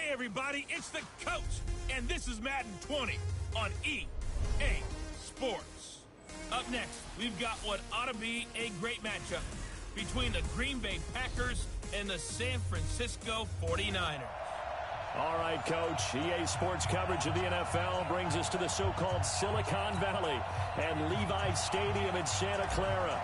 Hey everybody, it's the coach, and this is Madden 20 on EA Sports. Up next, we've got what ought to be a great matchup between the Green Bay Packers and the San Francisco 49ers. All right, Coach. EA Sports coverage of the NFL brings us to the so-called Silicon Valley and Levi Stadium in Santa Clara.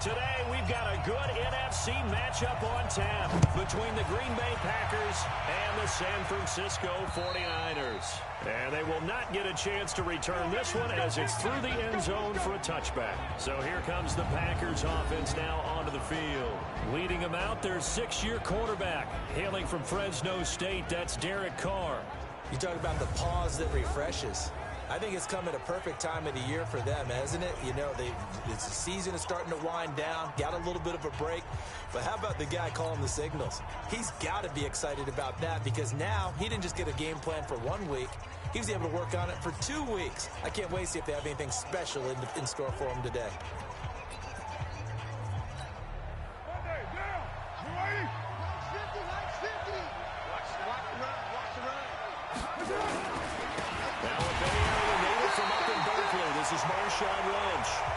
Today, we've got a good NFC matchup on tap between the Green Bay Packers and the San Francisco 49ers. And they will not get a chance to return this one as it's through the end zone for a touchback. So here comes the Packers offense now onto the field. Leading them out, their 6-year quarterback. Hailing from Fresno State, that's Derek Carr. You talk about the pause that refreshes. I think it's come at a perfect time of the year for them, hasn't it? You know, the season is starting to wind down, got a little bit of a break. But how about the guy calling the signals? He's got to be excited about that because now he didn't just get a game plan for 1 week. He was able to work on it for 2 weeks. I can't wait to see if they have anything special in store for him today.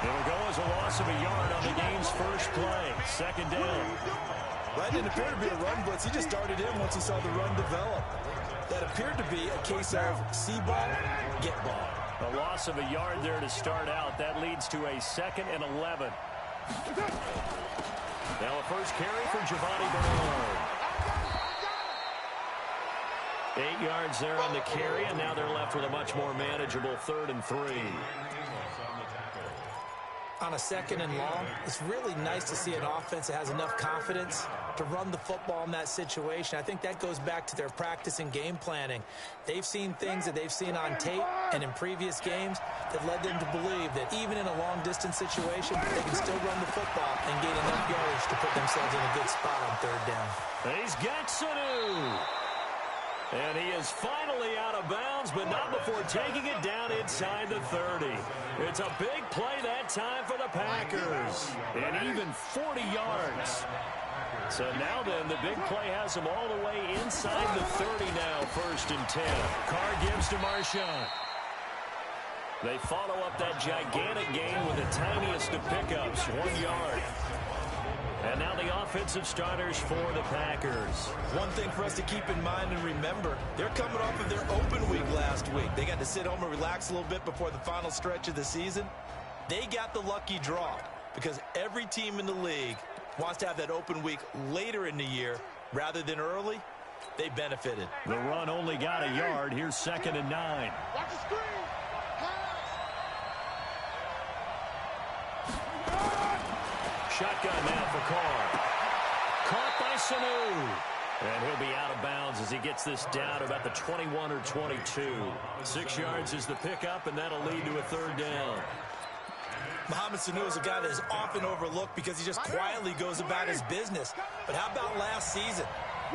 It'll go as a loss of a yard on the game's first play. Second down. That didn't appear to be a run blitz. He just started in once he saw the run develop. That appeared to be a case of see ball, get ball. A loss of a yard there to start out. That leads to a 2nd and 11. Now a first carry for Giovanni Bernard. 8 yards there on the carry, and now they're left with a much more manageable 3rd and 3. On a 2nd and long, it's really nice to see an offense that has enough confidence to run the football in that situation. I think that goes back to their practice and game planning. They've seen things that they've seen on tape and in previous games that led them to believe that even in a long-distance situation, they can still run the football and gain enough yardage to put themselves in a good spot on 3rd down. He's got Sanu. And he is finally out of bounds, but not before taking it down inside the 30. It's a big play that time for the Packers. And even 40 yards. So now then, the big play has them all the way inside the 30 now, 1st and 10. Carr gives to Marshawn. They follow up that gigantic gain with the tiniest of pickups, 1 yard. And now the offensive starters for the Packers. One thing for us to keep in mind and remember, they're coming off of their open week last week. They got to sit home and relax a little bit before the final stretch of the season. They got the lucky draw because every team in the league wants to have that open week later in the year rather than early. They benefited. The run only got a yard. Here's 2nd and 9. Watch the screen. Shotgun now for Carr. Caught by Sanu. And he'll be out of bounds as he gets this down to about the 21 or 22. 6 yards is the pickup, and that'll lead to a 3rd down. Mohamed Sanu is a guy that is often overlooked because he just quietly goes about his business. But how about last season?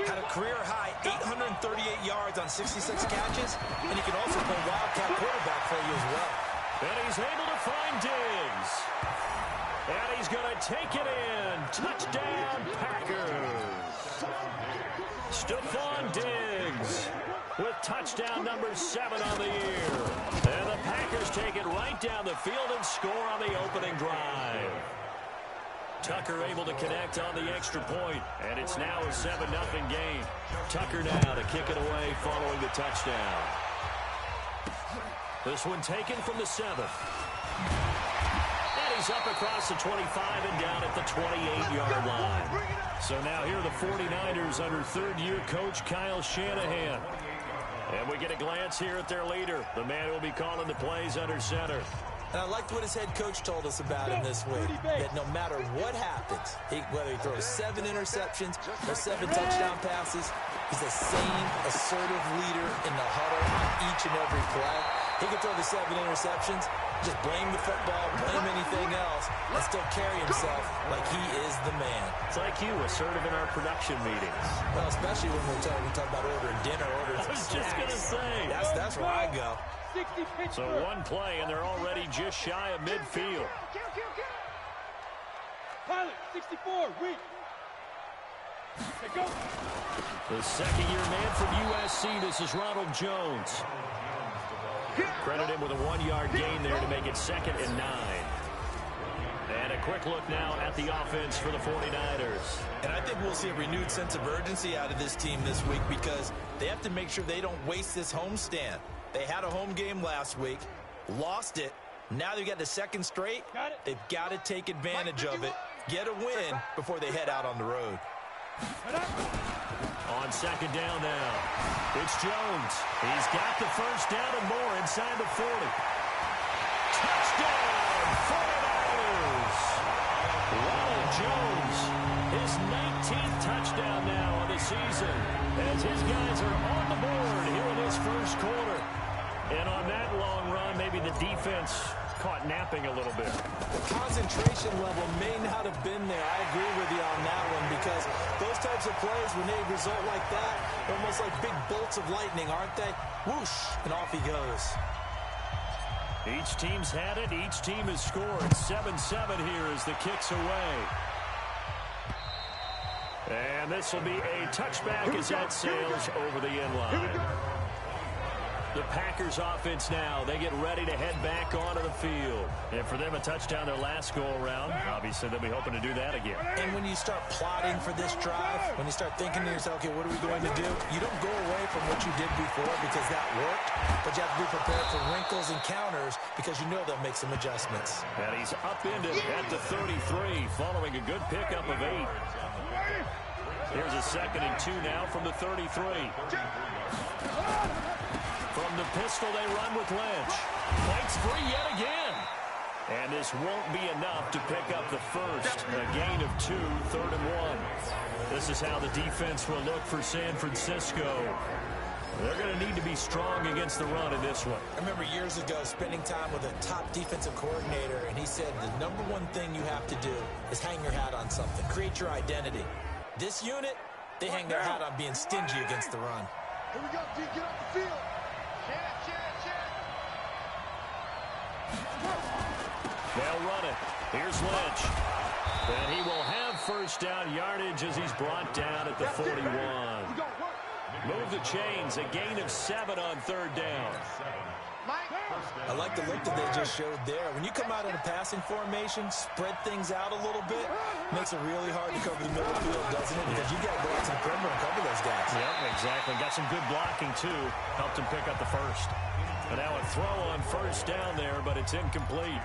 Had a career-high 838 yards on 66 catches, and he can also play wildcat quarterback for you as well. And he's able to find Diggs. And he's going to take it in. Touchdown, Packers. Stephon Diggs with touchdown number 7 on the year. And the Packers take it right down the field and score on the opening drive. Tucker able to connect on the extra point, and it's now a 7-0 game. Tucker now to kick it away following the touchdown. This one taken from the 7th. He's up across the 25 and down at the 28-yard line. So now here are the 49ers under 3rd-year coach Kyle Shanahan. And we get a glance here at their leader, the man who will be calling the plays under center. And I liked what his head coach told us about him this week, that no matter what happens, whether he throws 7 interceptions or 7 touchdown passes, he's the same assertive leader in the huddle on each and every play. He can throw the 7 interceptions, just blame the football, blame anything else, and still carry himself like he is the man. It's like you, assertive in our production meetings. Well, especially when we talk about ordering dinner, ordering I was just going to say. That's where I go. So one play, and they're already just shy of midfield. Pilot, 64, reach. Hey, go. The second-year man from USC, this is Ronald Jones. Credit him with a 1-yard gain there to make it 2nd and 9. And a quick look now at the offense for the 49ers. And I think we'll see a renewed sense of urgency out of this team this week because they have to make sure they don't waste this homestand. They had a home game last week, lost it. Now they've got the second straight. They've got to take advantage of it, get a win before they head out on the road. On second down now, it's Jones. He's got the first down and more inside the 40. Touchdown, 49ers! Ronald Jones, his 19th touchdown now on the season, as his guys are on the board here in this first quarter. And on that long run, maybe the defense caught napping a little bit. The concentration level may not have been there. I agree with you on that one because those types of plays, when they result like that, they're almost like big bolts of lightning, aren't they? Whoosh, and off he goes. Each team's had it. Each team has scored. 7-7 here as the kick's away. And this will be a touchback as that sails over the end line. The Packers offense now, they get ready to head back onto the field. And for them, a touchdown their last go-around. Obviously, they'll be hoping to do that again. And when you start plotting for this drive, when you start thinking to yourself, okay, what are we going to do? You don't go away from what you did before because that worked, but you have to be prepared for wrinkles and counters because you know they'll make some adjustments. And he's upended at the 33 following a good pickup of 8. Here's a 2nd and 2 now from the 33. From the pistol, they run with Lynch. Fights free yet again. And this won't be enough to pick up the first. A gain of 2, 3rd and 1. This is how the defense will look for San Francisco. They're going to need to be strong against the run in this one. I remember years ago spending time with a top defensive coordinator, and he said the number one thing you have to do is hang your hat on something. Create your identity. This unit, they hang their hat on being stingy against the run. Here we go, D. Get off the field. They'll run it. Here's Lynch. And he will have first down yardage as he's brought down at the 41. Move the chains. A gain of 7 on 3rd down. I like the look that they just showed there. When you come out in a passing formation, spread things out a little bit, makes it really hard to cover the middle of the field, doesn't it? Because you got to go out to the perimeter and cover those guys. Yep, exactly. Got some good blocking, too. Helped him pick up the first. And now a throw on first down there, but it's incomplete.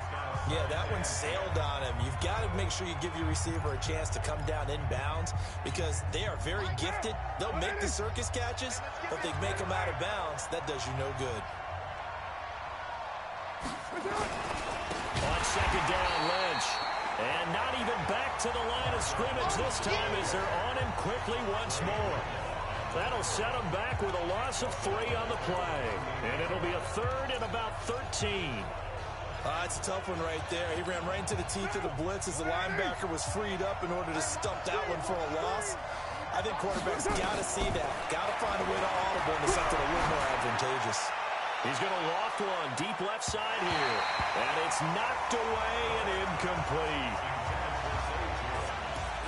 Yeah, that one sailed on him. You've got to make sure you give your receiver a chance to come down inbounds because they are very gifted. They'll make the circus catches, but they make them out of bounds. That does you no good. On second down, Lynch. And not even back to the line of scrimmage this time as they're on him quickly once more. That'll set him back with a loss of 3 on the play. And it'll be a 3rd and about 13. It's a tough one right there. He ran right into the teeth of the blitz as the linebacker was freed up in order to stump that one for a loss. I think quarterbacks got to see that. Got to find a way to audible into something a little more advantageous. He's going to loft one deep left side here. And it's knocked away and incomplete.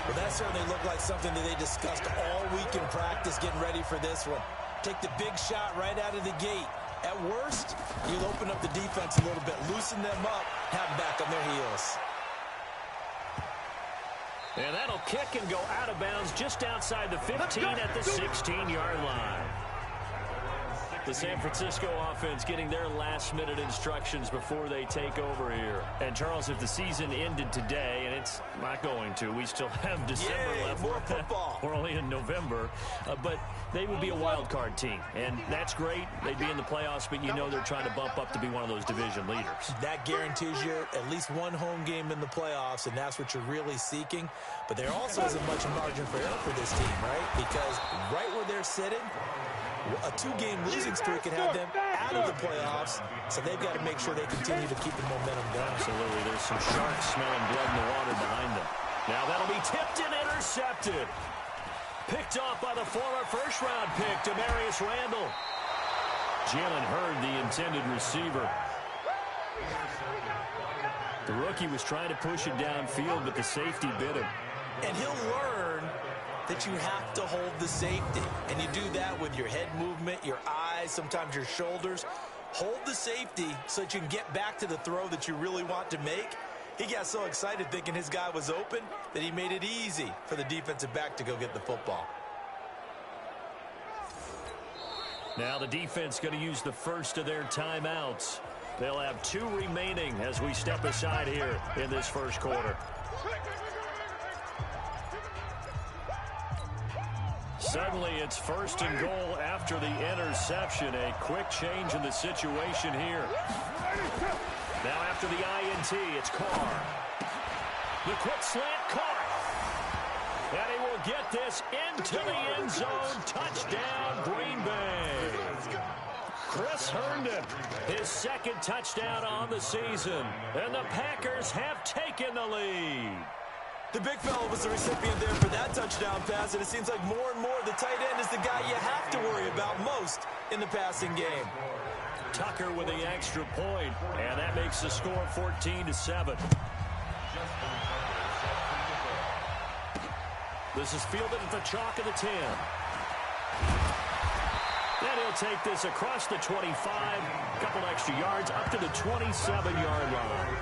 Well, that certainly looked like something that they discussed all week in practice getting ready for this one. Take the big shot right out of the gate. At worst, you'll open up the defense a little bit, loosen them up, have them back on their heels. And that'll kick and go out of bounds just outside the 15 at the 16-yard line. The San Francisco offense getting their last-minute instructions before they take over here. And, Charles, if the season ended today, and it's not going to, we still have December left. More football. We're only in November. But they would be a wild card team. And that's great. They'd be in the playoffs, but you know they're trying to bump up to be one of those division leaders. That guarantees you at least one home game in the playoffs, and that's what you're really seeking. But there also isn't much margin for error for this team, right? Because right where they're sitting, a 2-game losing streak can have them out of the playoffs, so they've got to make sure they continue to keep the momentum going. Absolutely. There's some sharks smelling blood in the water behind them. Now that'll be tipped and intercepted. Picked off by the former first-round pick, Demarius Randall. Jalen Hurd, the intended receiver. The rookie was trying to push it downfield, but the safety bit him. And he'll learn that you have to hold the safety. And you do that with your head movement, your eyes, sometimes your shoulders. Hold the safety so that you can get back to the throw that you really want to make. He got so excited thinking his guy was open that he made it easy for the defensive back to go get the football. Now the defense going to use the first of their timeouts. They'll have 2 remaining as we step aside here in this first quarter. Suddenly it's 1st and goal after the interception. A quick change in the situation here. Now after the INT, it's Carr. The quick slant caught. And he will get this into the end zone. Touchdown, Green Bay. Chris Herndon, his 2nd touchdown on the season. And the Packers have taken the lead. The big fella was the recipient there for that touchdown pass, and it seems like more and more the tight end is the guy you have to worry about most in the passing game. Tucker with the extra point, and that makes the score 14-7. This is fielded at the chalk of the 10. Then he'll take this across the 25, a couple extra yards up to the 27-yard line.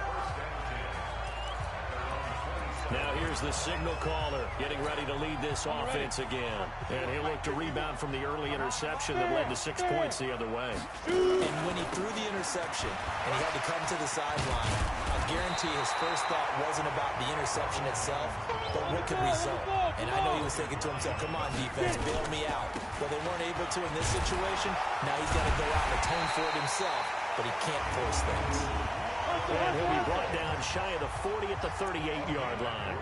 Now here's the signal caller getting ready to lead this offense again. And he'll look to rebound from the early interception that led to 6 points the other way. And when he threw the interception and he had to come to the sideline, I guarantee his first thought wasn't about the interception itself, but what could result. And I know he was thinking to himself, come on, defense, bail me out. Well, they weren't able to in this situation. Now he's got to go out and atone for it himself, but he can't force things. And he'll be brought down shy of the 40 at the 38-yard line.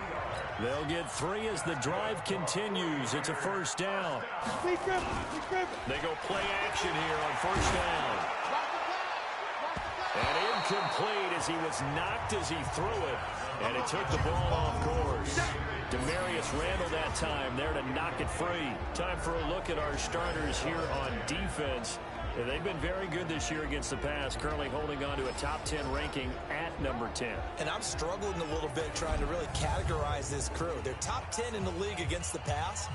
They'll get 3 as the drive continues. It's a 1st down. They go play action here on 1st down. And incomplete as he was knocked as he threw it. And it took the ball off course. Demarius Randall that time there to knock it free. Time for a look at our starters here on defense. They've been very good this year against the pass, currently holding on to a top 10 ranking at number 10. And I'm struggling a little bit trying to really categorize this crew. They're top 10 in the league against the pass,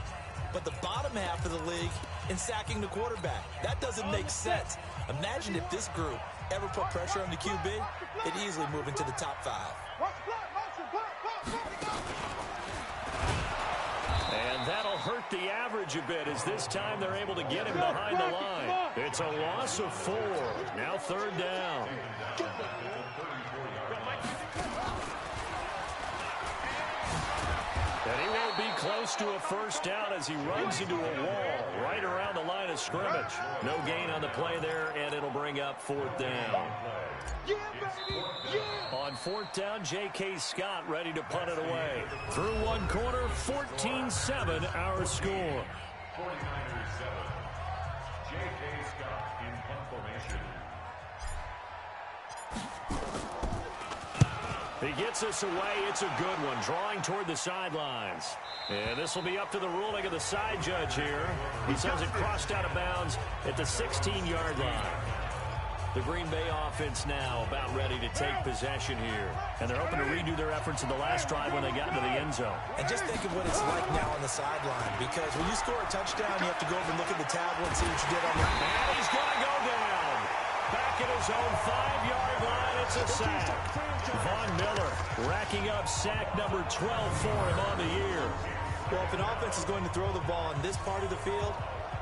but the bottom half of the league in sacking the quarterback. That doesn't make sense. Imagine if this group ever put pressure on the QB, it'd easily move into the top 5. And that'll hurt the average a bit as this time they're able to get him behind the line. It's a loss of 4. Now 3rd down. And he won't be close to a 1st down as he runs into a wall right around the line of scrimmage. No gain on the play there, and it'll bring up 4th down. On 4th down, J.K. Scott ready to punt it away. Through 1 quarter, 14-7 our score. 49ers 7, J.K. Scott in punt formation. He gets us away. It's a good one, drawing toward the sidelines. And this will be up to the ruling of the side judge here. He says it crossed out of bounds at the 16-yard line. The Green Bay offense now about ready to take possession here. And they're hoping to redo their efforts in the last drive when they got into the end zone. And just think of what it's like now on the sideline, because when you score a touchdown, you have to go over and look at the tablet and see what you did on the... And he's going to go down. Back at his own 5-yard line, it's a sack. Von Miller racking up sack number 12 for him on the year. Well, if an offense is going to throw the ball in this part of the field,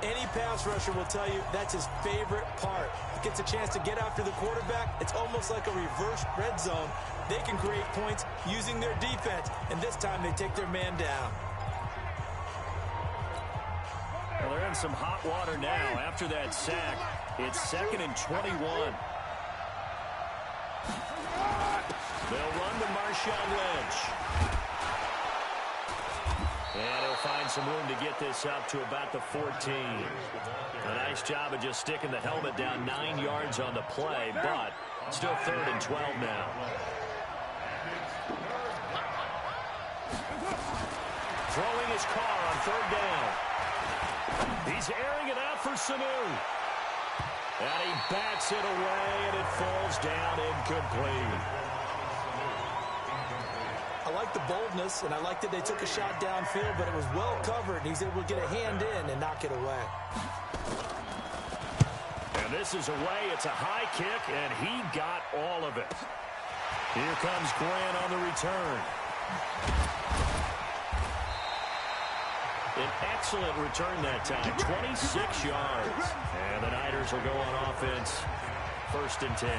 any pass rusher will tell you that's his favorite part. He gets a chance to get after the quarterback. It's almost like a reverse red zone. They can create points using their defense, and this time they take their man down. Well, they're in some hot water now after that sack. It's 2nd and 21. They'll run to Marshawn Lynch. And he'll find some room to get this up to about the 14. A nice job of just sticking the helmet down 9 yards on the play, but still 3rd and 12 now. Throwing his car on 3rd down. He's airing it out for Sanu. And he bats it away, and it falls down incomplete. I like the boldness, and I like that they took a shot downfield, but it was well covered, and he's able to get a hand in and knock it away. And this is away. It's a high kick, and he got all of it. Here comes Grant on the return. An excellent return that time, 26 yards. And the Niners will go on offense, 1st and 10.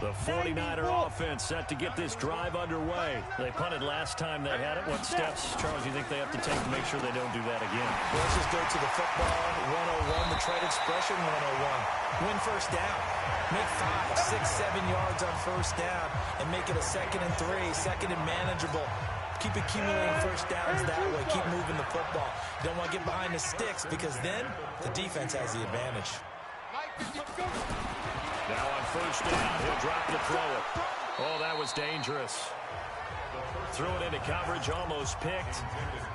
The 49er offense set to get this drive underway. They punted last time they had it. What steps, Charles, you think they have to take to make sure they don't do that again? Let's just go to the football 101, the trade expression 101. Win first down. Make 5, 6, 7 yards on first down and make it a 2nd and 3, 2nd and manageable. Keep accumulating first downs that way. Keep moving the football. You don't want to get behind the sticks because then the defense has the advantage. Now on first down, he'll drop to throw it. Oh, that was dangerous. Threw it into coverage, almost picked,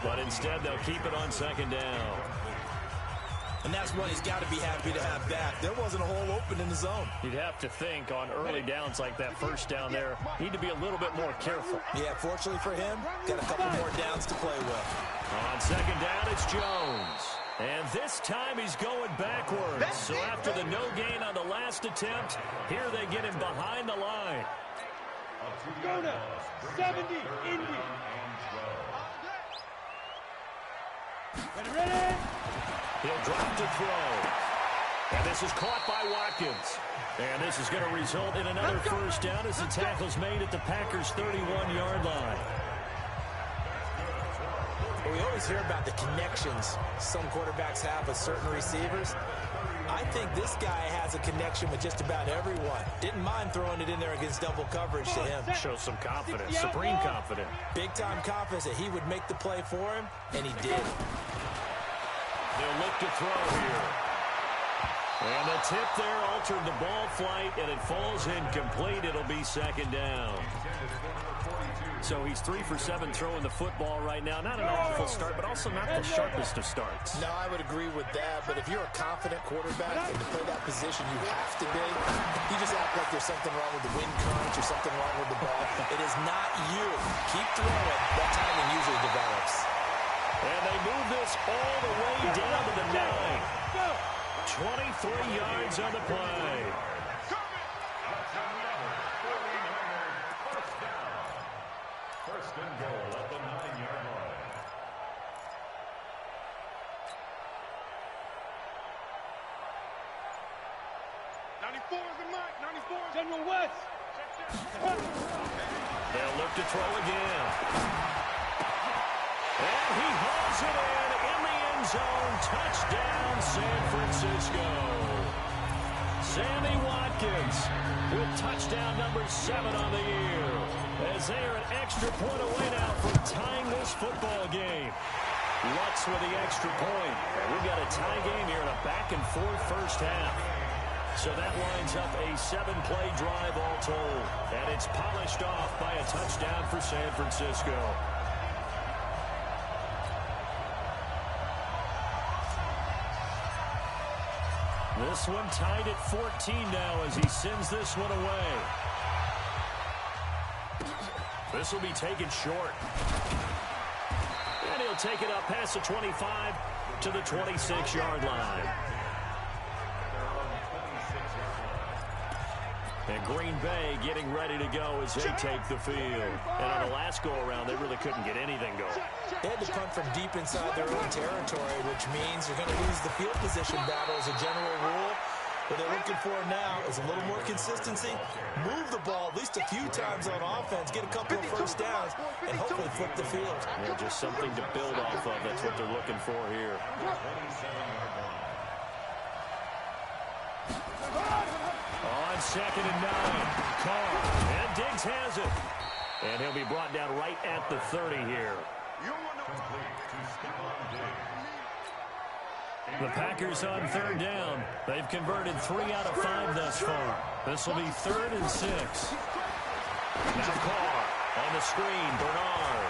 but instead they'll keep it on 2nd down. And that's what he's got to be happy to have back. There wasn't a hole open in the zone. You'd have to think on early downs like that first down there, need to be a little bit more careful. Yeah, fortunately for him, got a couple more downs to play with. On 2nd down, it's Jones. And this time he's going backwards. So after the no gain on the last attempt, here they get him behind the line. Go now. 70, Indy. Ready? He'll drop to throw. And this is caught by Watkins. And this is going to result in another first down as the tackle's made at the Packers' 31-yard line. We always hear about the connections some quarterbacks have with certain receivers. I think this guy has a connection with just about everyone. Didn't mind throwing it in there against double coverage to him. Shows some confidence, supreme confidence. Big-time confidence that he would make the play for him, and he did. They'll look to throw here. And the tip there altered the ball flight, and it falls incomplete. It'll be 2nd down. So he's 3 for 7 throwing the football right now. Not an awful start, but also not the sharpest of starts. No, I would agree with that. But if you're a confident quarterback and to play that position, you have to be. You just act like there's something wrong with the wind current or something wrong with the ball. It is not you. Keep throwing. That timing usually develops. And they move this all the way down to the 9. 23 yards on the play. First and goal at the 9-yard line. General West. They'll look to throw again. And he hauls it in the end zone. Touchdown, San Francisco. Sammy Watkins with touchdown number 7 on the year. As they are an extra point away now from tying this football game. Lutz with the extra point. And we've got a tie game here in a back-and-forth first half. So that lines up a 7-play drive all told. And it's polished off by a touchdown for San Francisco. This one tied at 14 now as he sends this one away. This will be taken short. And he'll take it up past the 25 to the 26-yard line. And Green Bay getting ready to go as they take the field. And on the last go-around, they really couldn't get anything going. They had to punt from deep inside their own territory, which means you're going to lose the field position battle as a general rule. What they're looking for now is a little more consistency. Move the ball at least a few times on offense, get a couple of first downs, and hopefully flip the field. Yeah, just something to build off of. That's what they're looking for here. On 2nd and 9, Carr, and Diggs has it. And he'll be brought down right at the 30 here. The Packers on 3rd down. They've converted 3 out of 5 thus far. This will be 3rd and 6. Now Carr on the screen, Bernard.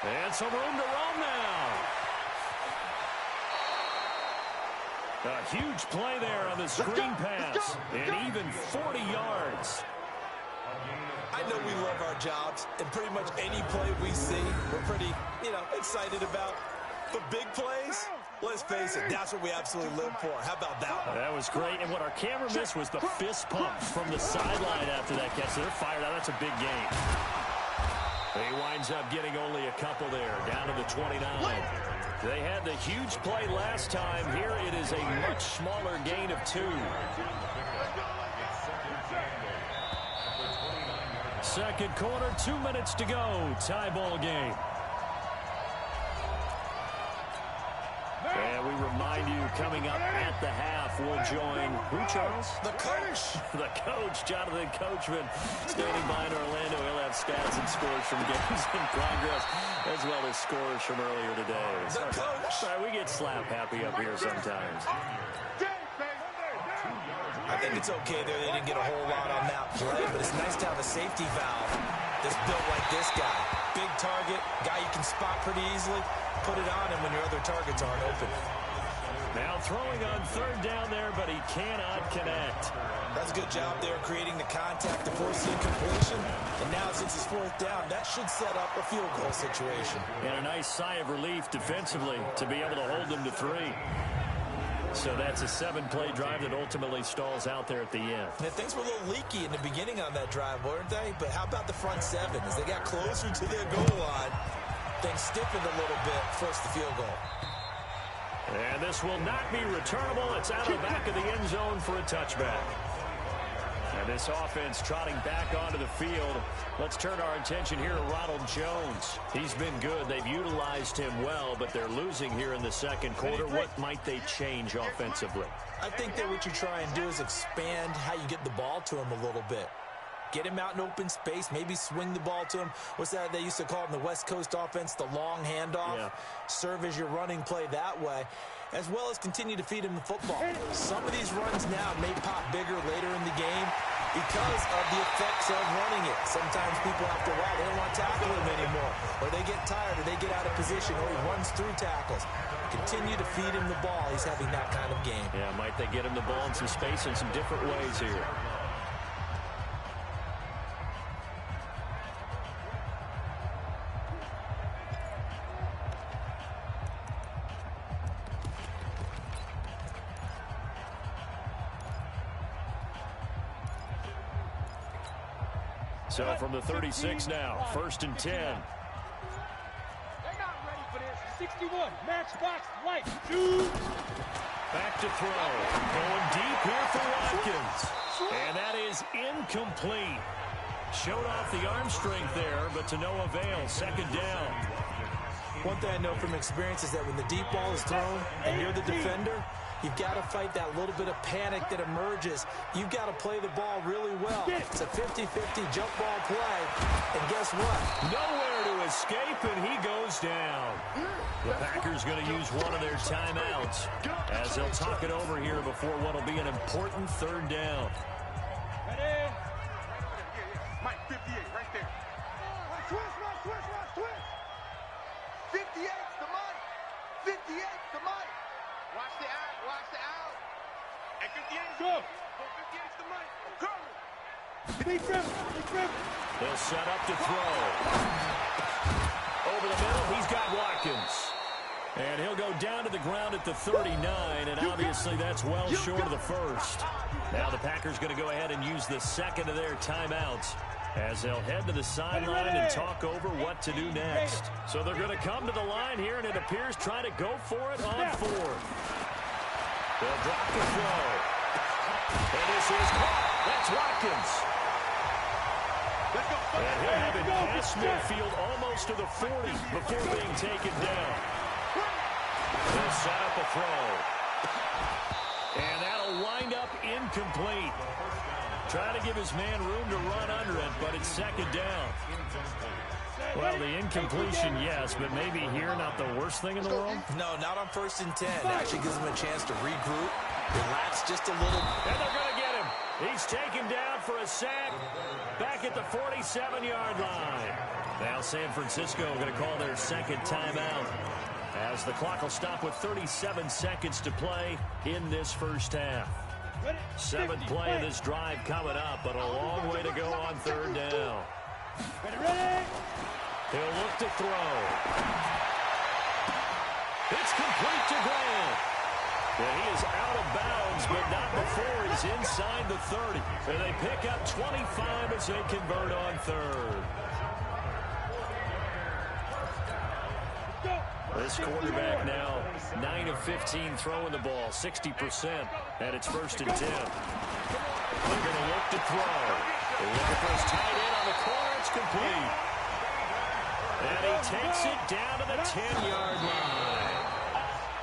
And some room to roam now. A huge play there on the screen pass. And even 40 yards. I know we love our jobs, and pretty much any play we see, we're pretty, excited about. But big plays, let's face it, that's what we absolutely live for. How about that one? That was great, and what our camera missed was the fist pump from the sideline after that catch. So they're fired out. That's a big game. He winds up getting only a couple there, down to the 29. They had the huge play last time. Here it is a much smaller gain of 2. Second quarter, 2 minutes to go. Tie ball game. And we remind you, coming up at the half, we'll join who, Charles? The coach. The coach, Jonathan Coachman, standing by in Orlando. He'll have stats and scores from games in progress, as well as scores from earlier today. The coach. Sorry, we get slap happy up here sometimes. I think it's okay there. They didn't get a whole lot on that play, but it's nice to have a safety valve that's built like this guy. Big target, guy you can spot pretty easily. Put it on him when your other targets aren't open. Now throwing on third down there, but he cannot connect. That's a good job there creating the contact to force the incompletion. And now since it's fourth down, that should set up a field goal situation. And a nice sigh of relief defensively to be able to hold them to 3. So that's a 7-play drive that ultimately stalls out there at the end. And things were a little leaky in the beginning on that drive, weren't they? But how about the front 7? As they got closer to their goal line, things stiffened a little bit, forced the field goal. And this will not be returnable. It's out of the back of the end zone for a touchback. And this offense trotting back onto the field. Let's turn our attention here to Ronald Jones. He's been good. They've utilized him well, but they're losing here in the second quarter. What might they change offensively? I think that what you try and do is expand how you get the ball to him a little bit. Get him out in open space, maybe swing the ball to him. What's that they used to call it in the West Coast offense, the long handoff? Yeah. Serve as your running play that way, as well as continue to feed him the football. Some of these runs now may pop bigger later in the game because of the effects of running it. Sometimes people after a while, they don't want to tackle him anymore, or they get tired, or they get out of position, or he runs through tackles. Continue to feed him the ball. He's having that kind of game. Yeah, might they get him the ball in some space in some different ways here. So from the 36 now, 1st and 10. They're not ready for this. 61, matchbox, light, shoot. Back to throw. Going deep here for Watkins. And that is incomplete. Showed off the arm strength there, but to no avail. 2nd down. One thing I know from experience is that when the deep ball is thrown and you're the defender, you've got to fight that little bit of panic that emerges. You've got to play the ball really well. It's a 50-50 jump ball play. And guess what? Nowhere to escape, and he goes down. The Packers going to use one of their timeouts as they'll talk it over here before what will be an important 3rd down. Ready? Mike, 58, right there. Switch. 58's the Mike. 58's the Mike. Watch the out. And 58's go. 58's the Mike. Go. Big trim. They'll set up to throw. Over the middle, he's got Watkins. And he'll go down to the ground at the 39, and obviously that's well short of the first. Now the Packers going to go ahead and use the second of their timeouts as they'll head to the sideline and talk over what to do next. So they're going to come to the line here, and it appears trying to go for it on 4th. They'll drop the throw. And this is caught. That's Watkins. And he'll have it past midfield almost to the 40 before being taken down. They'll set up a throw. And that'll wind up incomplete. Trying to give his man room to run under it, but it's 2nd down. Well, the incompletion, yes, but maybe here not the worst thing in the world? No, not on 1st and 10. Actually gives him a chance to regroup, relax just a little. And they're going to get him. He's taken down for a sack back at the 47-yard line. Now San Francisco going to call their 2nd timeout. as the clock will stop with 37 seconds to play in this first half. Seventh play of this drive coming up, but a long way to go on third down. He'll look to throw. It's complete to Grant. And he is out of bounds, but not before he's inside the 30. And they pick up 25 as they convert on third. This quarterback now 9 of 15 throwing the ball, 60%, and it's 1st and 10. They're going to look to throw. They're looking for his tight end on the corner. It's complete. And he takes it down to the 10-yard line.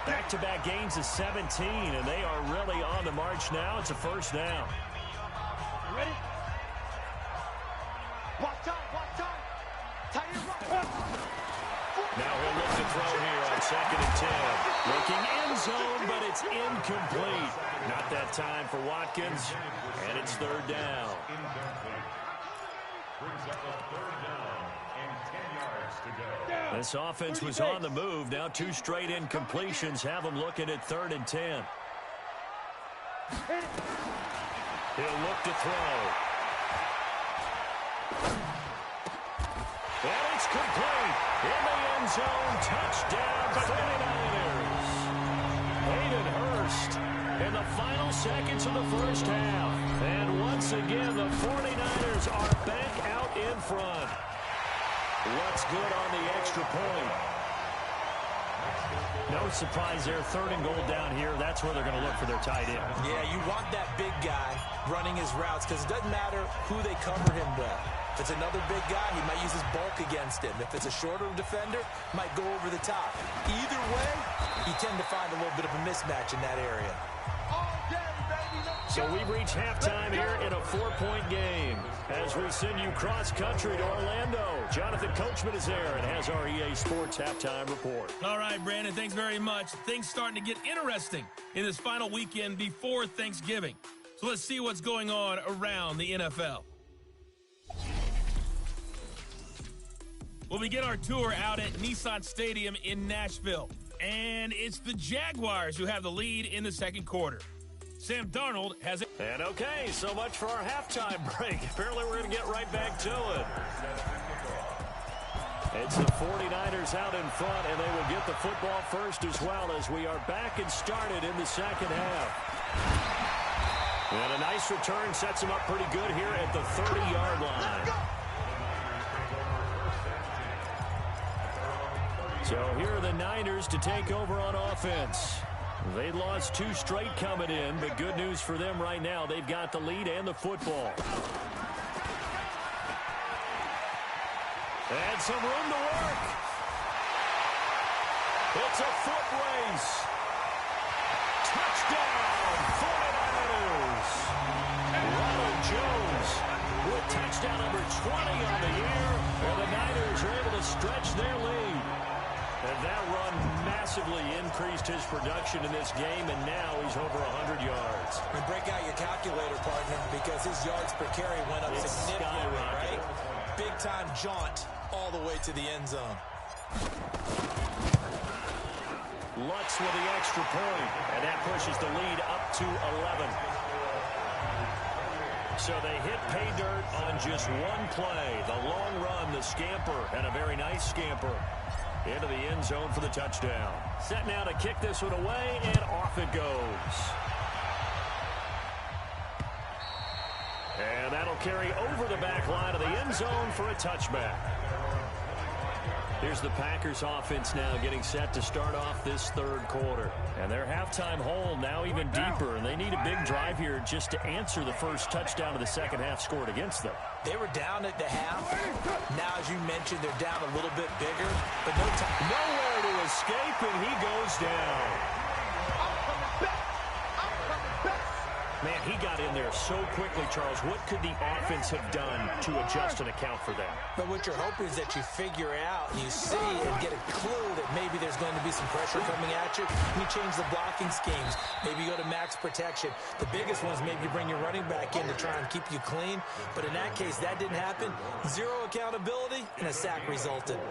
Back-to-back gains of 17, and they are really on the march now. It's a first down. Ready? Watch out, watch out. Tie it right. Now he'll look to throw here on 2nd and 10. Looking end zone, but it's incomplete. Not that time for Watkins, and it's 3rd down. Brings up a 3rd down and 10 yards to go. This offense was on the move. Now 2 straight incompletions have them looking at 3rd and 10. He'll look to throw. And it's complete. In the end zone, touchdown, 49ers. Hayden Hurst in the final seconds of the first half. And once again, the 49ers are back out in front. What's good on the extra point? No surprise there, 3rd and goal down here. That's where they're going to look for their tight end. Yeah, you want that big guy running his routes because it doesn't matter who they cover him with. If it's another big guy, he might use his bulk against him. If it's a shorter defender, might go over the top. Either way, you tend to find a little bit of a mismatch in that area. So we've reached halftime here in a 4-point game as we send you cross-country to Orlando. Jonathan Coachman is there and has our EA Sports halftime report. All right, Brandon, thanks very much. Things starting to get interesting in this final weekend before Thanksgiving. So let's see what's going on around the NFL. We'll begin our tour out at Nissan Stadium in Nashville. And it's the Jaguars who have the lead in the second quarter. Sam Darnold has it. And okay, so much for our halftime break. Apparently we're going to get right back to it. It's the 49ers out in front, and they will get the football first as well as we are back and started in the second half. And a nice return sets them up pretty good here at the 30-yard line. So here are the Niners to take over on offense. They lost 2 straight coming in, but good news for them right now. They've got the lead and the football. And some room to work. It's a foot race. Touchdown, 49ers. Ronald Jones with touchdown number 20 on the year. And the Niners are able to stretch their lead. And that run massively increased his production in this game, and now he's over 100 yards. And break out your calculator, partner, because his yards per carry went up significantly, right? Big-time jaunt all the way to the end zone. Lutz with the extra point, and that pushes the lead up to 11. So they hit pay dirt on just one play. The long run, the scamper, and a very nice scamper into the end zone for the touchdown. Set now to kick this one away, and off it goes. And that'll carry over the back line of the end zone for a touchback. Here's the Packers offense now getting set to start off this third quarter. And their halftime hole now even deeper, and they need a big drive here just to answer the first touchdown of the second half scored against them. They were down at the half. Now, as you mentioned, they're down a little bit bigger, but nowhere to escape, and he goes down. Man, he got in there so quickly, Charles. What could the offense have done to adjust and account for that? But what you're hoping is that you figure out and you see and get a clue that maybe there's going to be some pressure coming at you. You change the blocking schemes. Maybe you go to max protection. The biggest one is maybe you bring your running back in to try and keep you clean. But in that case, that didn't happen. Zero accountability, and a sack resulted.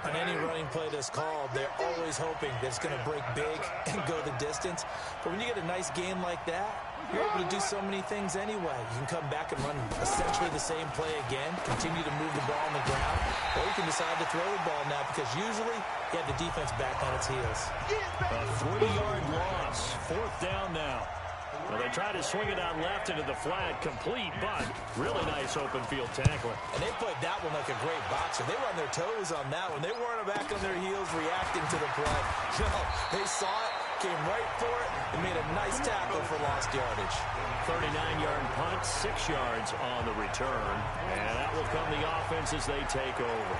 On any running play that's called, they're always hoping that it's going to break big and go the distance. But when you get a nice gain like that, you're able to do so many things anyway. You can come back and run essentially the same play again, continue to move the ball on the ground, or you can decide to throw the ball now because usually you have the defense back on its heels. A 3-yard loss. 4th down now. Well, they try to swing it out left into the flat, complete, but really nice open field tackling. And they played that one like a great boxer. They were on their toes on that one. They weren't back on their heels reacting to the play. No, they saw it, came right for it, and made a nice tackle for lost yardage. 39-yard punt, 6 yards on the return. And that will come the offense as they take over.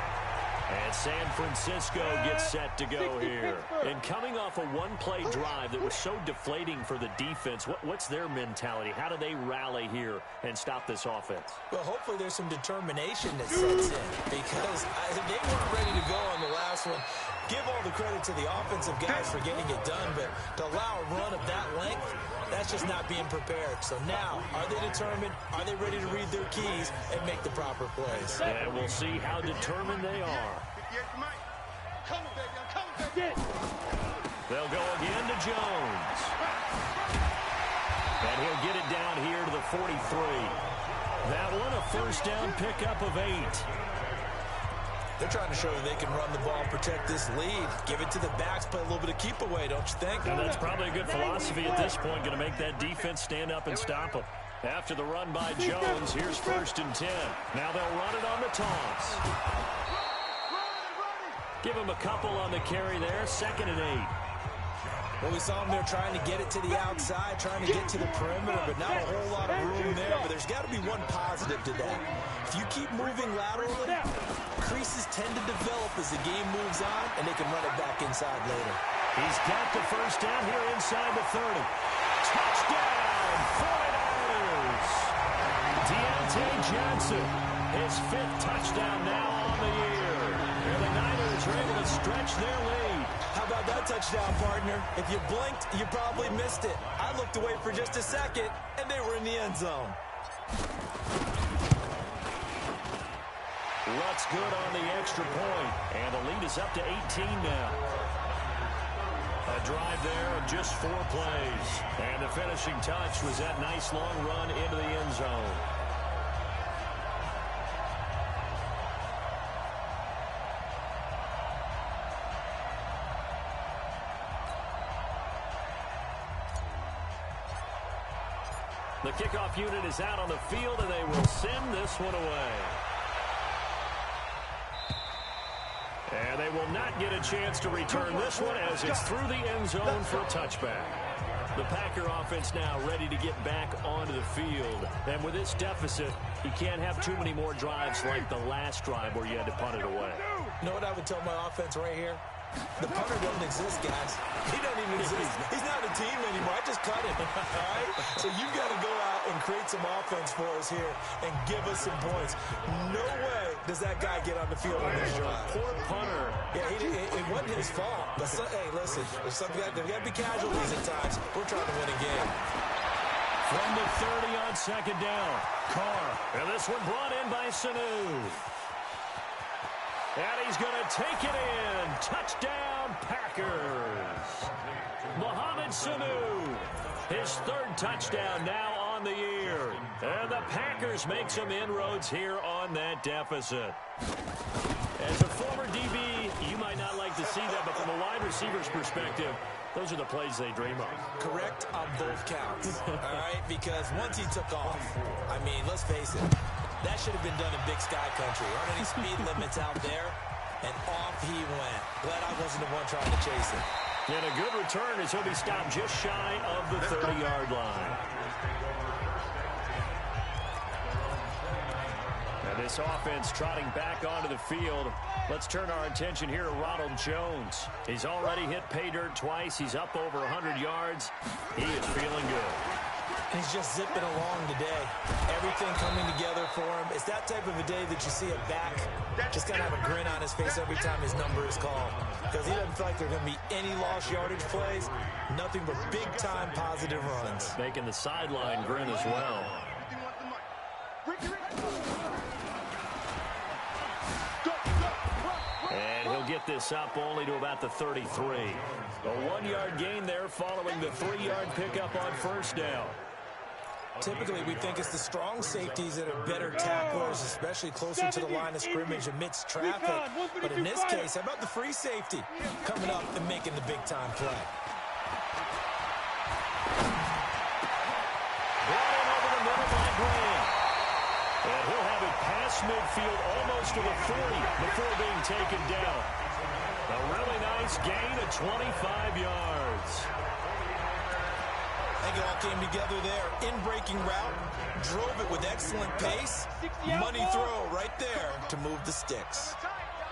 And San Francisco gets set to go here. And coming off a one-play drive that was so deflating for the defense, what's their mentality? How do they rally here and stop this offense? Well, hopefully there's some determination that sets in because they weren't ready to go on the last one. Give all the credit to the offensive guys for getting it done, but to allow a run of that length, that's just not being prepared. So now, are they determined? Are they ready to read their keys and make the proper plays? And we'll see how determined they are. They'll go again to Jones. And he'll get it down here to the 43. That one, a first down pickup of 8. They're trying to show that they can run the ball, protect this lead, give it to the backs, play a little bit of keep away, don't you think? And that's probably a good philosophy at this point, going to make that defense stand up and stop them. After the run by Jones, here's 1st and 10. Now they'll run it on the toss. Give him a couple on the carry there, 2nd and 8. Well, we saw them there trying to get it to the outside, trying to get to the perimeter, but not a whole lot of room there. But there's got to be one positive to that. If you keep moving laterally, creases tend to develop as the game moves on, and they can run it back inside later. He's got the first down here inside the 30. Touchdown, 49ers! Deontay Johnson, his 5th touchdown now on the year. And the Niners are able to stretch their lead. How about that touchdown, partner? If you blinked, you probably missed it. I looked away for just a second, and they were in the end zone. Rutt's good on the extra point, and the lead is up to 18 now. A drive there of just 4 plays, and the finishing touch was that nice long run into the end zone. The kickoff unit is out on the field, and they will send this one away. And they will not get a chance to return this one as it's through the end zone for a touchback. The Packer offense now ready to get back onto the field. And with this deficit, you can't have too many more drives like the last drive where you had to punt it away. You know what I would tell my offense right here? The punter doesn't exist, guys. He doesn't even exist. He's not a team anymore. I just cut him. All right? So you've got to go out and create some offense for us here and give us some points. No way does that guy get on the field on this drive. Poor punter. Yeah, it wasn't his fault. But hey, listen, there's got to be casualties at times. We're trying to win a game. From the 30 on 2nd down. Carr. And this one brought in by Sanu. And he's going to take it in. Touchdown, Packers. Mohamed Sanu, his 3rd touchdown now on the year. And the Packers make some inroads here on that deficit. As a former DB, you might not like to see that, but from a wide receiver's perspective, those are the plays they dream of. Correct on both counts, all right? Because once he took off, I mean, let's face it, that should have been done in Big Sky Country. Aren't any speed limits out there? And off he went. Glad I wasn't the one trying to chase it. And a good return as he'll be stopped just shy of the 30-yard line. And this offense trotting back onto the field. Let's turn our attention here to Ronald Jones. He's already hit pay dirt twice. He's up over 100 yards. He is feeling good. He's just zipping along today. Everything coming together for him. It's that type of a day that you see a back just kind of have a grin on his face every time his number is called. Because he doesn't feel like there are going to be any lost yardage plays. Nothing but big-time positive runs. Making the sideline grin as well. And he'll get pick this up only to about the 33. A 1-yard gain there following the 3-yard pickup on first down. Typically, we think it's the strong safeties that are better tacklers, especially closer to the line of scrimmage amidst traffic. But in this case, how about the free safety coming up and making the big-time play? Brought in over the middle by Graham. And he'll have it past midfield almost to the 40 before being taken down. A really nice gain of 25 yards. I think it all came together there. In-breaking route, drove it with excellent pace. Money throw right there to move the sticks.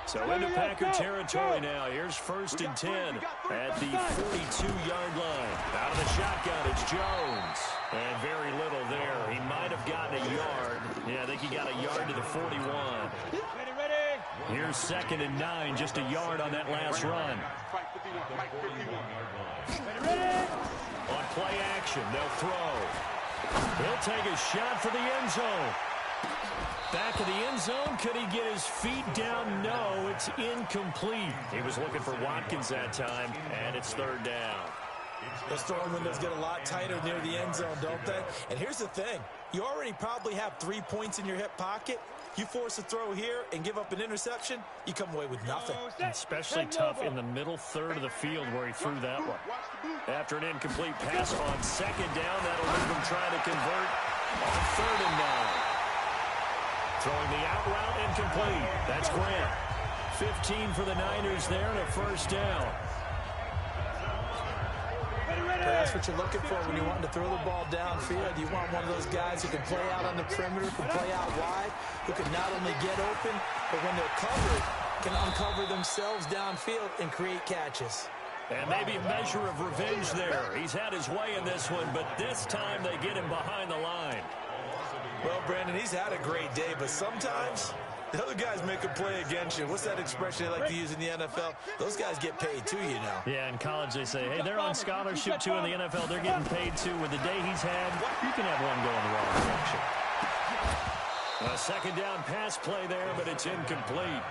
So into Packer territory now. Here's 1st and 10 at the 42-yard line. Out of the shotgun, it's Jones. And very little there. He might have gotten a yard. Yeah, I think he got a yard to the 41. Here's 2nd and 9, just a yard on that last run. On play action, they'll throw. He'll take a shot for the end zone. Back of the end zone, could he get his feet down? No, it's incomplete. He was looking for Watkins that time, and it's 3rd down. Those throwing windows get a lot tighter near the end zone, don't they? And here's the thing. You already probably have 3 points in your hip pocket. You force a throw here and give up an interception, you come away with nothing. Especially tough in the middle third of the field where he threw that one. After an incomplete pass on 2nd down, that'll leave him trying to convert on 3rd and 9. Throwing the out route incomplete. That's Grant. 15 for the Niners there and a 1st down. That's what you're looking for when you want to throw the ball downfield. You want one of those guys who can play out on the perimeter, can play out wide, who can not only get open, but when they're covered, can uncover themselves downfield and create catches. And maybe a measure of revenge there. He's had his way in this one, but this time they get him behind the line. Well, Brandon, he's had a great day, but sometimes the other guys make a play against you. What's that expression they like to use in the NFL? Those guys get paid too, you know. Yeah, in college they say, hey, they're on scholarship too. In the NFL, they're getting paid too. With the day he's had, you can have one go in the wrong direction. A 2nd down pass play there, but it's incomplete.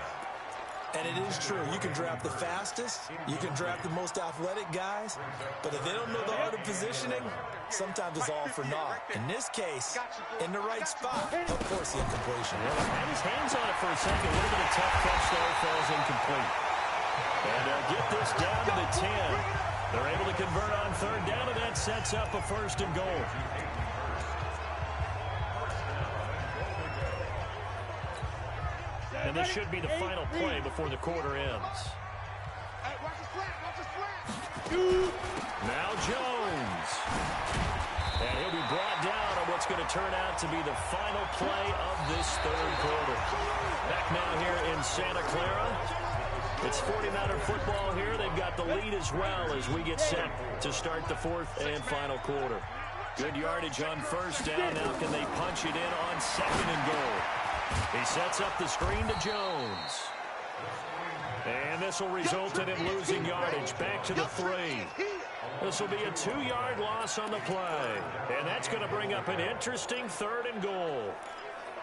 And it is true. You can draft the fastest. You can draft the most athletic guys. But if they don't know the art of positioning, sometimes it's all for naught. In this case, in the right spot, of course, the incompletion. Yeah, had his hands on it for a second. A little bit of tough catch there. Falls incomplete. And they'll get this down to the 10. They're able to convert on 3rd down, and that sets up a 1st and goal. And this should be the final play before the quarter ends. Now Jones. And he'll be brought down on what's going to turn out to be the final play of this 3rd quarter. Back now here in Santa Clara. It's 40-Matter football here. They've got the lead as well as we get set to start the 4th and final quarter. Good yardage on 1st down. Now can they punch it in on 2nd and goal? He sets up the screen to Jones. And this will result in him losing yardage back to the 3. This will be a 2-yard loss on the play. And that's going to bring up an interesting 3rd and goal.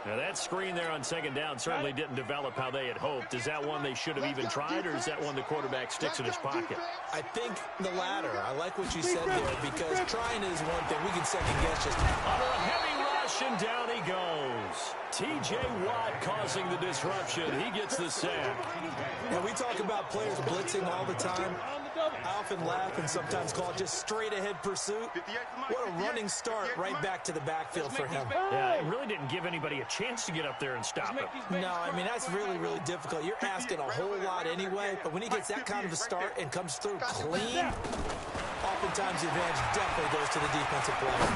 Now that screen there on 2nd down certainly didn't develop how they had hoped. Is that one they should have even tried, or is that one the quarterback sticks in his pocket? I think the latter. I like what you said there, because trying is one thing. We can second guess just under a heavy rush, and down he goes. T.J. Watt causing the disruption. He gets the sack. And we talk about players blitzing all the time. I often laugh and sometimes call it just straight-ahead pursuit. What a running start right back to the backfield for him. Yeah, it really didn't give anybody a chance to get up there and stop him. No, I mean, that's really, really difficult. You're asking a whole lot anyway, but when he gets that kind of a start and comes through clean, oftentimes the advantage definitely goes to the defensive player.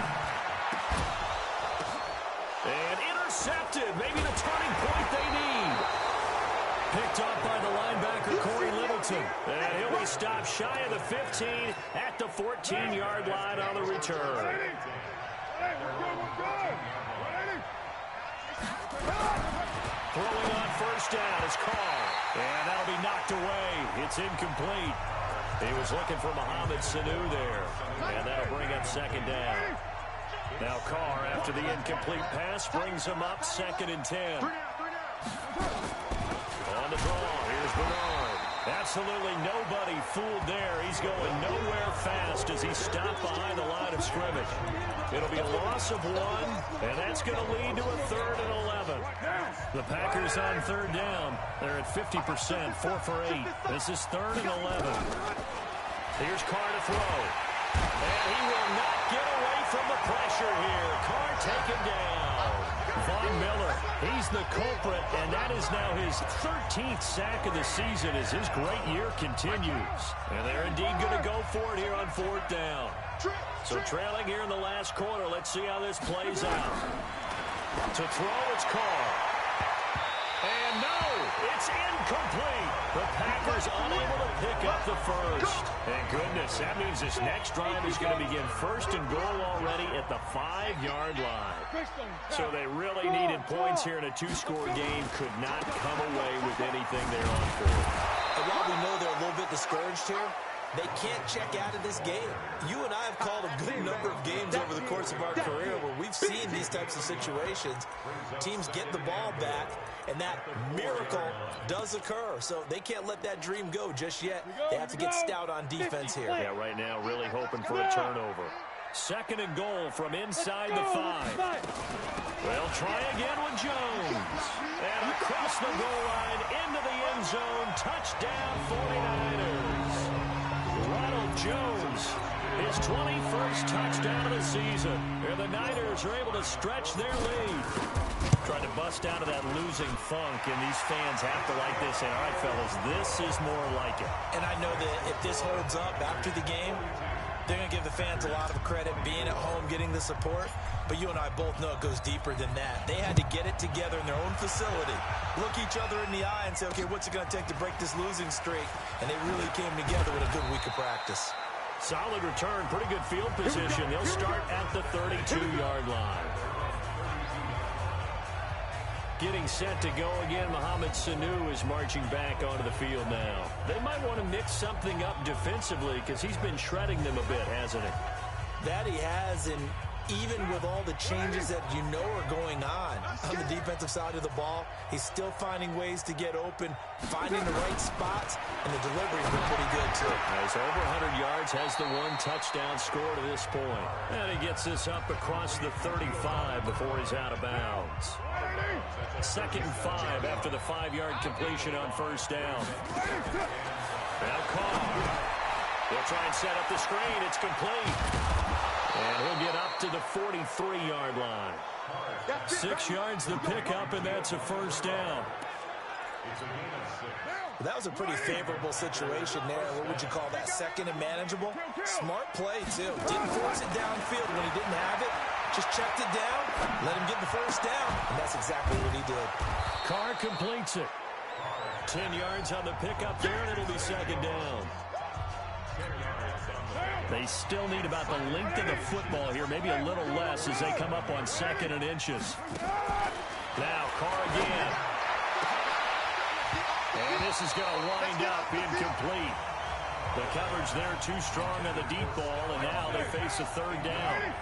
And intercepted, maybe the turning point they need. Picked up by the linebacker, Corey Littleton. And he'll be stopped shy of the 15 at the 14-yard line on the return. Throwing on 1st down is Carr. And that'll be knocked away. It's incomplete. He was looking for Mohamed Sanu there. And that'll bring up 2nd down. Now Carr, after the incomplete pass, brings him up 2nd and 10. On the draw, here's Bernard. Absolutely nobody fooled there. He's going nowhere fast as he stopped behind the line of scrimmage. It'll be a loss of 1, and that's going to lead to a 3rd and 11. The Packers on 3rd down. They're at 50%, 4 for 8. This is 3rd and 11. Here's Carr to throw. And he will not get away from the pressure here. Carr taken down. Von Miller, he's the culprit, and that is now his 13th sack of the season as his great year continues. And they're indeed going to go for it here on 4th down. So trailing here in the last quarter, let's see how this plays out. To throw, it's Carr. And no, it's incomplete. The Packers unable to pick up the first. Thank goodness, that means this next drive is going to begin 1st and goal already at the 5-yard line. So they really needed points here in a 2-score game. Could not come away with anything there on 4th. And while we know they're a little bit discouraged here, they can't check out of this game. You and I have called a good number of games over the course of our career where we've seen these types of situations. Teams get the ball back, and that miracle does occur. So they can't let that dream go just yet. They have to get stout on defense here. Yeah, right now really hoping for a turnover. 2nd and goal from inside the 5. They'll try again with Jones. And across the goal line into the end zone. Touchdown 49ers. Ronald Jones, his 21st touchdown of the season. And the Niners are able to stretch their lead. Trying to bust out of that losing funk, and these fans have to like this. And all right, fellas, this is more like it. And I know that if this holds up after the game, they're going to give the fans a lot of credit being at home, getting the support. But you and I both know it goes deeper than that. They had to get it together in their own facility, look each other in the eye and say, okay, what's it going to take to break this losing streak? And they really came together with a good week of practice. Solid return, pretty good field position. They'll start at the 32-yard line. Getting set to go again, Mohamed Sanu is marching back onto the field now. They might want to mix something up defensively because he's been shredding them a bit, hasn't he? That he has, and even with all the changes that you know are going on the defensive side of the ball, he's still finding ways to get open, finding the right spots, and the delivery's been pretty good too. He's over 100 yards, has the 1 touchdown score to this point. And he gets this up across the 35 before he's out of bounds. 2nd and 5 after the 5-yard completion on 1st down. Now Carr. He'll try and set up the screen. It's complete. And he'll get up to the 43-yard line. 6 yards the pickup, and that's a 1st down. That was a pretty favorable situation there. What would you call that? 2nd and manageable? Smart play, too. Didn't force it downfield when he didn't have it. Just checked it down, let him get the 1st down, and that's exactly what he did. Carr completes it. 10 yards on the pickup there, and it'll be 2nd down. They still need about the length of the football here, maybe a little less as they come up on 2nd and inches. Now Carr again. And this is going to wind up incomplete. The coverage there too strong on the deep ball, and now they face a 3rd down.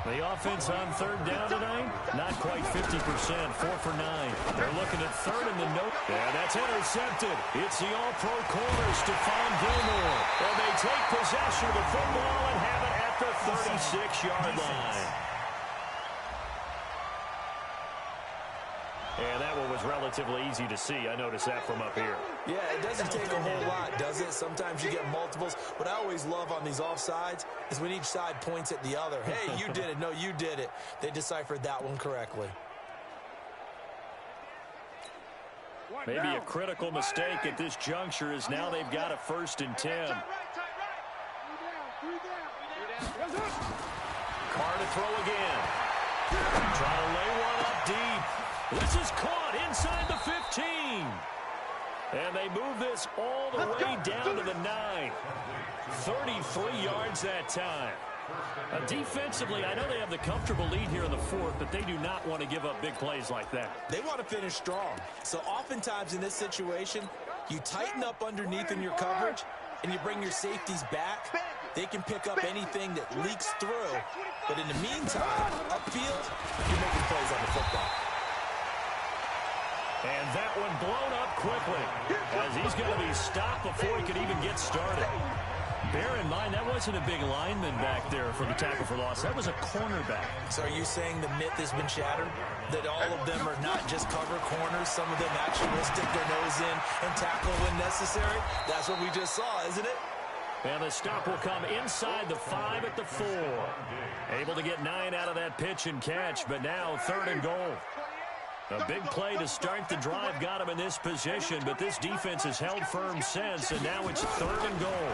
The offense on 3rd down tonight, not quite 50%, 4 for 9. They're looking at 3rd in the note. Yeah, that's intercepted. It's the all-pro corner, Stephon Gilmore. And they take possession of the football and have it at the 36-yard line. And that one was relatively easy to see. I noticed that from up here. Yeah, it doesn't take a whole lot, does it? Sometimes you get multiples. What I always love on these offsides is when each side points at the other. Hey, you did it. No, you did it. They deciphered that one correctly. Maybe a critical mistake at this juncture is now they've got a 1st and 10. Carr to throw again. Trying to lay one up deep. This is caught inside the 15. And they move this all the way down to the 9. 33 yards that time. Defensively, I know they have the comfortable lead here in the 4th, but they do not want to give up big plays like that. They want to finish strong. So oftentimes in this situation, you tighten up underneath in your coverage, and you bring your safeties back. They can pick up anything that leaks through. But in the meantime, upfield, you're making plays on the football. And that one blown up quickly, as he's going to be stopped before he could even get started. Bear in mind, that wasn't a big lineman back there for the tackle for loss. That was a cornerback. So are you saying the myth has been shattered? That all of them are not just cover corners? Some of them actually will stick their nose in and tackle when necessary? That's what we just saw, isn't it? And the stop will come inside the 5 at the 4. Able to get 9 out of that pitch and catch, but now 3rd and goal. A big play to start the drive got him in this position, but this defense has held firm since, and now it's 3rd and goal.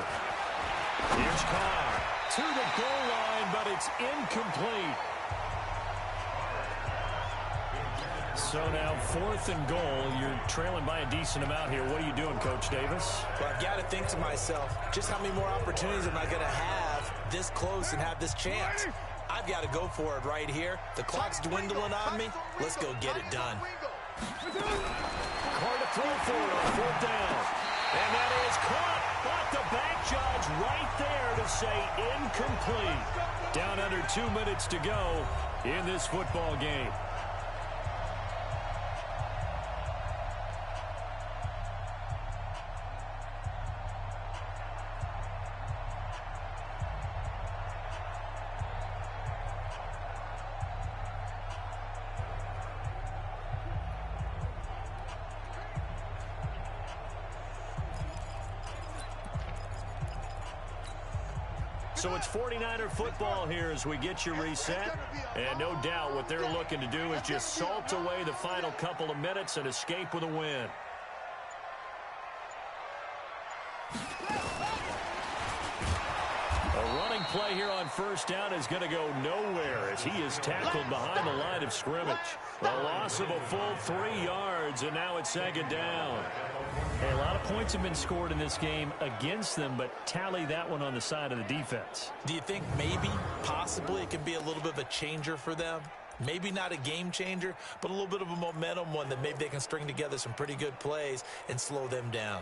Here's Kyle to the goal line, but it's incomplete. So now 4th and goal. You're trailing by a decent amount here. What are you doing, Coach Davis? Well, I've got to think to myself, just how many more opportunities am I going to have this close and have this chance? I've got to go for it right here. The clock's dwindling on me. Let's go get it done. Hard to throw for it on 4th down. And that is caught. But the back judge right there to say incomplete. Down under 2 minutes to go in this football game. So it's 49er football here as we get you reset. And no doubt what they're looking to do is just salt away the final couple of minutes and escape with a win. A running play here on 1st down is going to go nowhere as he is tackled behind the line of scrimmage. A loss of a full 3 yards, and now it's 2nd down. Hey, a lot of points have been scored in this game against them, but tally that one on the side of the defense. Do you think maybe, possibly, it can be a little bit of a changer for them? Maybe not a game changer, but a little bit of a momentum one that maybe they can string together some pretty good plays and slow them down.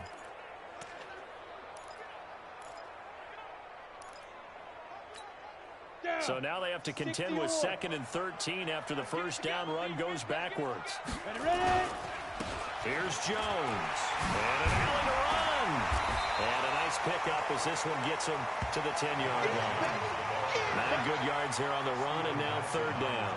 So now they have to contend with 2nd and 13 after the 1st down run goes backwards. Here's Jones. And an alley to run. And a nice pickup as this one gets him to the 10-yard line. 9 good yards here on the run, and now 3rd down.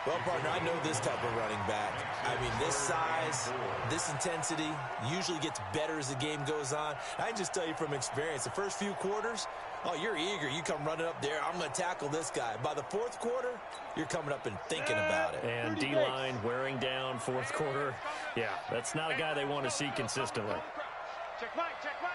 Well, partner, I know this type of running back. I mean, this size, this intensity usually gets better as the game goes on. I can just tell you from experience, the first few quarters, oh, you're eager. You come running up there. I'm going to tackle this guy. By the 4th quarter, you're coming up and thinking about it. And D-line wearing down 4th quarter. Yeah, that's not a guy they want to see consistently. Check Mike, check Mike.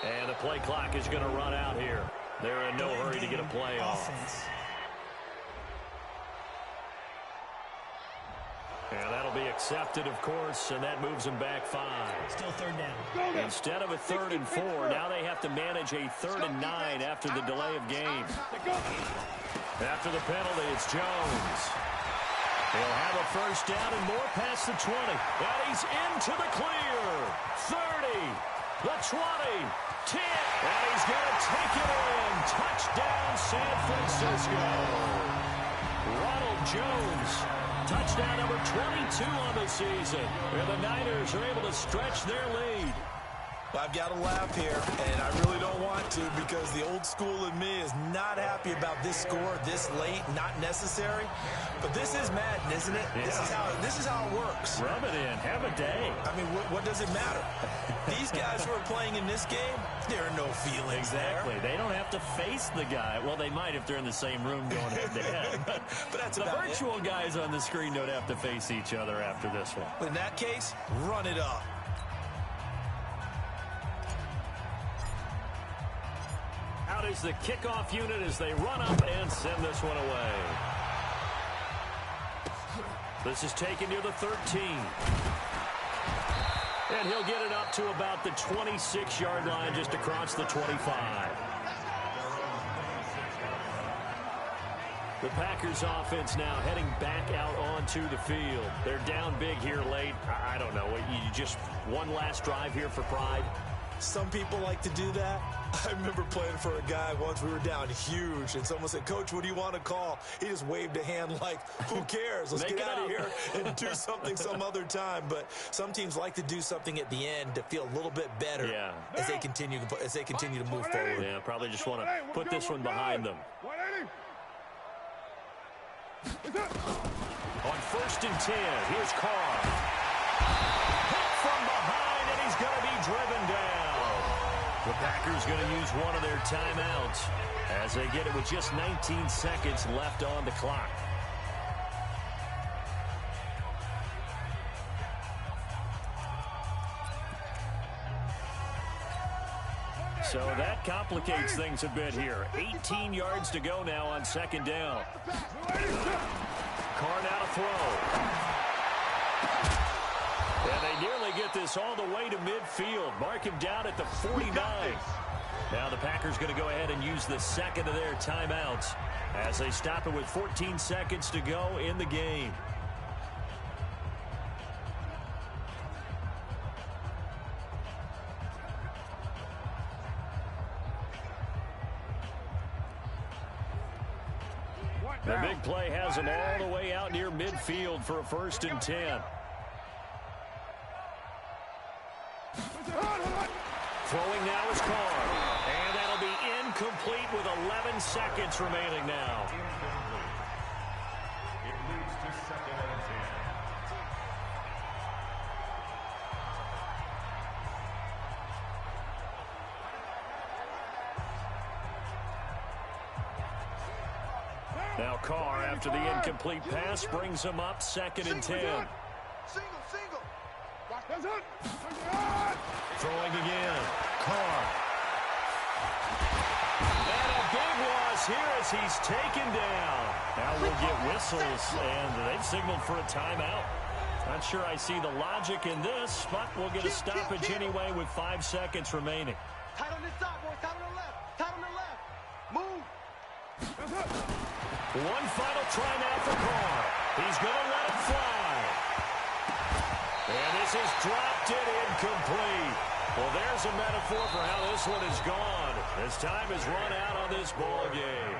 And the play clock is going to run out here. They're in no hurry to get a play off. And that'll be accepted, of course, and that moves them back 5. Still 3rd down. Instead of a 3rd and 4, now they have to manage a 3rd and 9 after the delay of game. After the penalty, it's Jones. He'll have a 1st down and more past the 20. And he's into the clear. 30, the 20, 10, and he's going to take it in. Touchdown, San Francisco. Ronald Jones. Touchdown number 22 on the season. And the Niners are able to stretch their lead. Well, I've got to laugh here, and I really don't want to because the old school in me is not happy about this score this late, not necessary. But this is Madden, isn't it? Yeah. This is how it works. Rub it in. Have a day. I mean, what does it matter? These guys who are playing in this game, there are no feelings Exactly. there. They don't have to face the guy. Well, they might if they're in the same room going head-to-head. But that's the about virtual guys on the screen don't have to face each other after this one. In that case, run it up. Out is the kickoff unit as they run up and send this one away. This is taken near the 13. And he'll get it up to about the 26-yard line just across the 25. The Packers offense now heading back out onto the field. They're down big here late. I don't know. You just one last drive here for pride? Some people like to do that. I remember playing for a guy once. We were down huge, and someone said, "Coach, what do you want to call?" He just waved a hand like, who cares? Let's get out of here and do something some other time. But some teams like to do something at the end to feel a little bit better as they continue to move forward. Yeah, probably just want to put this one behind them. On 1st and 10, here's Carr. Hit from behind, and he's going to be driven down. The Packers going to use one of their timeouts as they get it with just 19 seconds left on the clock. So that complicates things a bit here. 18 yards to go now on 2nd down. Carr now to throw. And they nearly get this all the way to midfield. Mark him down at the 49. Now the Packers going to go ahead and use the second of their timeouts as they stop it with 14 seconds to go in the game. The big play has him all the way out near midfield for a 1st and 10. Throwing now is Carr. And that'll be incomplete with 11 seconds remaining now. It leads to 2nd and 10. Now Carr, after the incomplete pass, brings him up 2nd and 10. Single. Throwing again. Carr. And a big loss here as he's taken down. Now we'll get whistles, and they've signaled for a timeout. Not sure I see the logic in this, but we'll get a stoppage anyway with 5 seconds remaining. Tight on this side, boys. Tight on the left. Tight on the left. Move. One final try now for Carr. He's going to let it fly. And this is dropped it incomplete. Well, there's a metaphor for how this one is gone. As time has run out on this ball game.